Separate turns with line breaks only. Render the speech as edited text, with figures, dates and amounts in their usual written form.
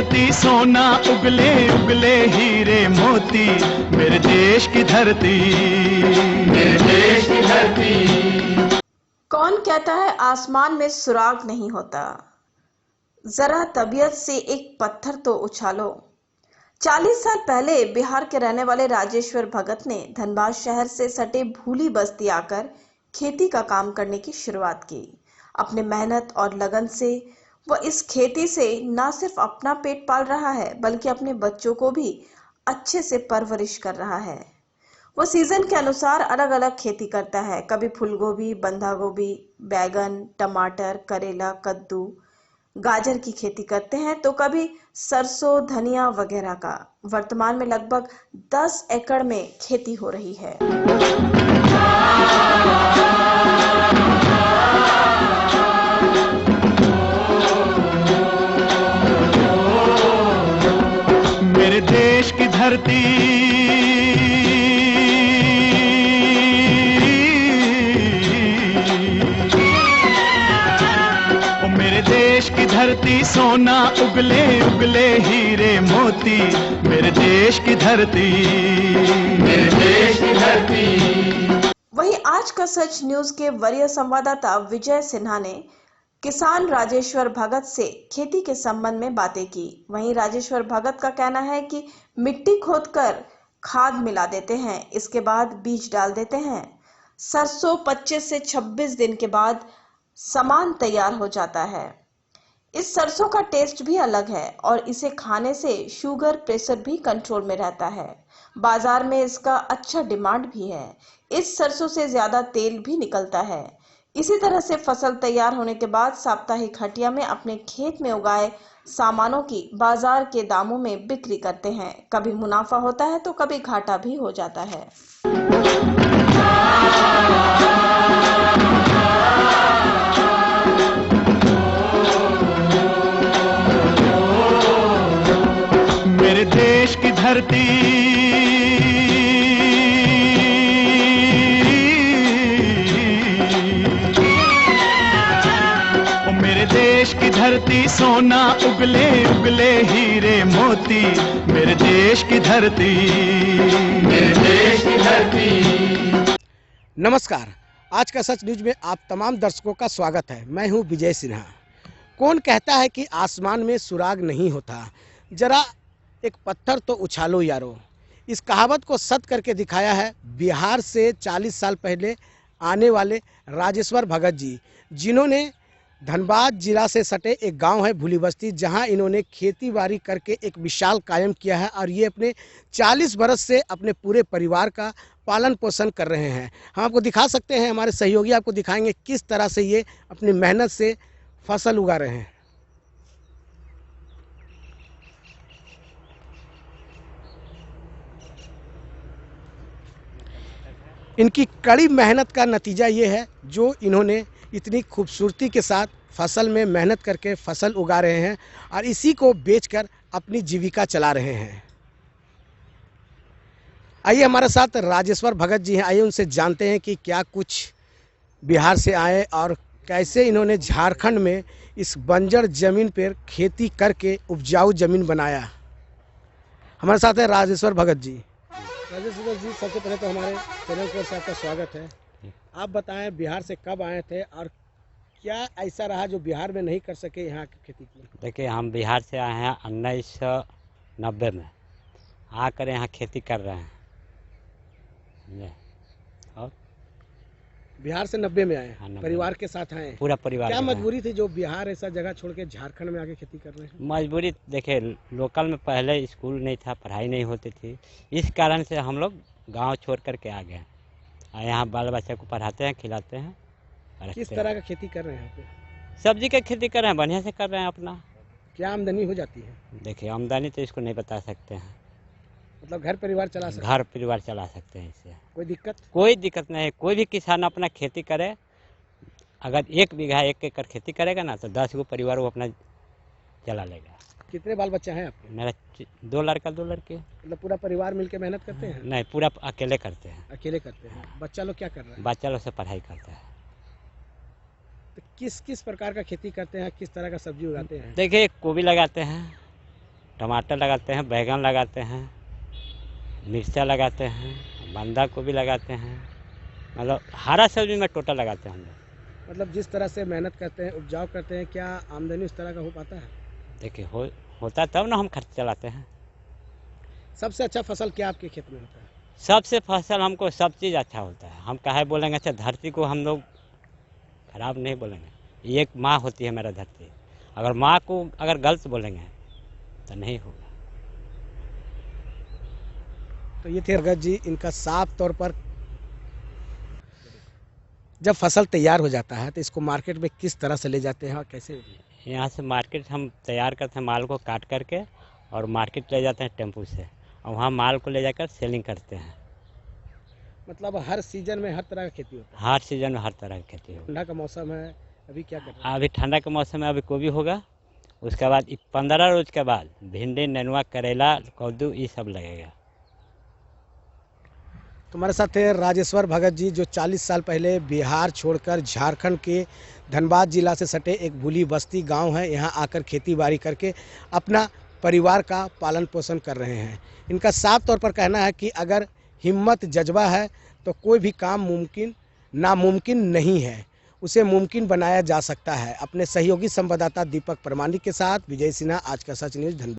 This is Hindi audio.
धरती सोना उगले उगले हीरे मोती, मेरे देश की धरती, मेरे देश की धरती।
कौन कहता है आसमान में सुराग नहीं होता, जरा तबीयत से एक पत्थर तो उछालो। 40 साल पहले बिहार के रहने वाले राजेश्वर भगत ने धनबाद शहर से सटे भूली बस्ती आकर खेती का काम करने की शुरुआत की। अपने मेहनत और लगन से वह इस खेती से न सिर्फ अपना पेट पाल रहा है बल्कि अपने बच्चों को भी अच्छे से परवरिश कर रहा है। वह सीजन के अनुसार अलग अलग खेती करता है, कभी फूलगोभी, बंधा गोभी, बैगन, टमाटर, करेला, कद्दू, गाजर की खेती करते हैं तो कभी सरसों, धनिया वगैरह का। वर्तमान में लगभग 10 एकड़ में खेती हो रही है।
मेरे देश की धरती, मेरे देश की धरती सोना उगले उगले हीरे मोती, मेरे देश की धरती, मेरे देश की धरती।
वहीं आज का सच न्यूज के वरीय संवाददाता विजय सिन्हा ने किसान राजेश्वर भगत से खेती के संबंध में बातें की। वहीं राजेश्वर भगत का कहना है कि मिट्टी खोदकर खाद मिला देते हैं, इसके बाद बीज डाल देते हैं। सरसों 25 से 26 दिन के बाद सामान तैयार हो जाता है। इस सरसों का टेस्ट भी अलग है और इसे खाने से शुगर प्रेशर भी कंट्रोल में रहता है। बाजार में इसका अच्छा डिमांड भी है। इस सरसों से ज्यादा तेल भी निकलता है। इसी तरह से फसल तैयार होने के बाद साप्ताहिक हटिया में अपने खेत में उगाए सामानों की बाजार के दामों में बिक्री करते हैं। कभी मुनाफा होता है तो कभी घाटा भी हो जाता है।
मेरे देश की धरती, मेरे देश की धरती सोना उगले उगले हीरे मोती, मेरे देश की धरती, मेरे देश की धरती।
नमस्कार, आज का सच न्यूज में आप तमाम दर्शकों का स्वागत है। मैं हूं विजय सिन्हा। कौन कहता है कि आसमान में सुराग नहीं होता, जरा एक पत्थर तो उछालो यारो। इस कहावत को सत करके दिखाया है बिहार से 40 साल पहले आने वाले राजेश्वर भगत जी, जिन्होंने धनबाद जिला से सटे एक गांव है भूली बस्ती, जहां इन्होंने खेती बाड़ी करके एक विशाल कायम किया है और ये अपने 40 बरस से अपने पूरे परिवार का पालन पोषण कर रहे हैं। हम आपको दिखा सकते हैं, हमारे सहयोगी आपको दिखाएंगे किस तरह से ये अपनी मेहनत से फसल उगा रहे हैं। इनकी कड़ी मेहनत का नतीजा ये है जो इन्होंने इतनी खूबसूरती के साथ फसल में मेहनत करके फसल उगा रहे हैं और इसी को बेचकर अपनी जीविका चला रहे हैं। आइए हमारे साथ राजेश्वर भगत जी हैं, आइए उनसे जानते हैं कि क्या कुछ बिहार से आए और कैसे इन्होंने झारखंड में इस बंजर ज़मीन पर खेती करके उपजाऊ ज़मीन बनाया। हमारे साथ है राजेश्वर भगत जी। राजेश्वर जी, सबसे पहले तो हमारे चैनल पर आपका स्वागत है। आप बताएं, बिहार से कब आए थे और क्या ऐसा रहा जो बिहार में नहीं कर सके यहाँ की खेती की?
देखिए, हम बिहार से आए हैं 1990 में, आकर यहाँ खेती कर रहे हैं। और
बिहार से 90 में आए,
90
परिवार के साथ आए?
पूरा परिवार।
क्या मजबूरी थी जो बिहार ऐसा जगह छोड़ के झारखंड में आके खेती कर रहे हैं?
मजबूरी देखिए, लोकल में पहले स्कूल नहीं था, पढ़ाई नहीं होती थी, इस कारण से हम लोग गांव छोड़ करके आ गए और यहाँ बाल बच्चे को पढ़ाते हैं, खिलाते हैं।
किस तरह का खेती कर रहे हैं यहाँ पे?
सब्जी का खेती कर रहे हैं, बढ़िया से कर रहे हैं अपना।
क्या आमदनी हो जाती है?
देखिए, आमदनी तो इसको नहीं बता सकते हैं,
मतलब घर परिवार चला सकते?
घर परिवार चला सकते हैं इससे।
कोई दिक्कत?
कोई दिक्कत नहीं है। कोई भी किसान अपना खेती करे, अगर 1 बीघा 1 एकड़ खेती करेगा ना तो 10 गो परिवार वो अपना चला लेगा।
कितने बाल बच्चे हैं आपके?
मेरा 2 लड़का 2 लड़की।
मतलब पूरा परिवार मिलके मेहनत करते हैं?
नहीं, पूरा अकेले करते हैं।
अकेले करते हैं। बच्चा लोग क्या कर रहे हैं?
बच्चा लोग से पढ़ाई करता है।
तो किस किस प्रकार का खेती करते हैं, किस तरह का सब्जी उगाते हैं?
देखिए, गोभी लगाते हैं, टमाटर लगाते हैं, बैगन लगाते हैं, मिर्चा लगाते हैं, बंदा गोभी लगाते हैं, मतलब हरा सब्जी में टोटल लगाते हैं हम लोग।
मतलब जिस तरह से मेहनत करते हैं, उपजाऊ करते हैं, क्या आमदनी उस तरह का हो पाता है?
देखिए होता तब ना हम खर्च चलाते हैं।
सबसे अच्छा फसल क्या आपके खेत में होता है?
सबसे फसल हमको सब चीज़ अच्छा होता है। हम काहे बोलेंगे, अच्छा धरती को हम लोग खराब नहीं बोलेंगे। एक माँ होती है मेरा धरती, अगर माँ को अगर गलत बोलेंगे तो नहीं होगा।
तो ये थे भगत जी, इनका साफ तौर पर जब फसल तैयार हो जाता है तो इसको मार्केट में किस तरह से ले जाते हैं और कैसे?
यहाँ से मार्केट हम तैयार करते हैं, माल को काट करके और मार्केट ले जाते हैं टेम्पू से, और वहाँ माल को ले जाकर सेलिंग करते हैं।
मतलब हर सीजन में हर तरह का खेती होता
हर सीजन में हर तरह की खेती
है।
होगी।
ठंडा का मौसम है, अभी क्या कर रहे हैं?
अभी ठंडा के मौसम में अभी गोभी होगा, उसके बाद 15 रोज के बाद भिंडी, नेनुआ, करेला, कद्दू ये सब लगेगा।
तुम्हारे साथ थे राजेश्वर भगत जी, जो 40 साल पहले बिहार छोड़कर झारखंड के धनबाद जिला से सटे एक भूली बस्ती गांव है, यहाँ आकर खेती बाड़ी करके अपना परिवार का पालन पोषण कर रहे हैं। इनका साफ तौर पर कहना है कि अगर हिम्मत जज्बा है तो कोई भी काम नामुमकिन नहीं है, उसे मुमकिन बनाया जा सकता है। अपने सहयोगी संवाददाता दीपक परमानिक के साथ विजय सिन्हा, आज का सच न्यूज़, धनबाद।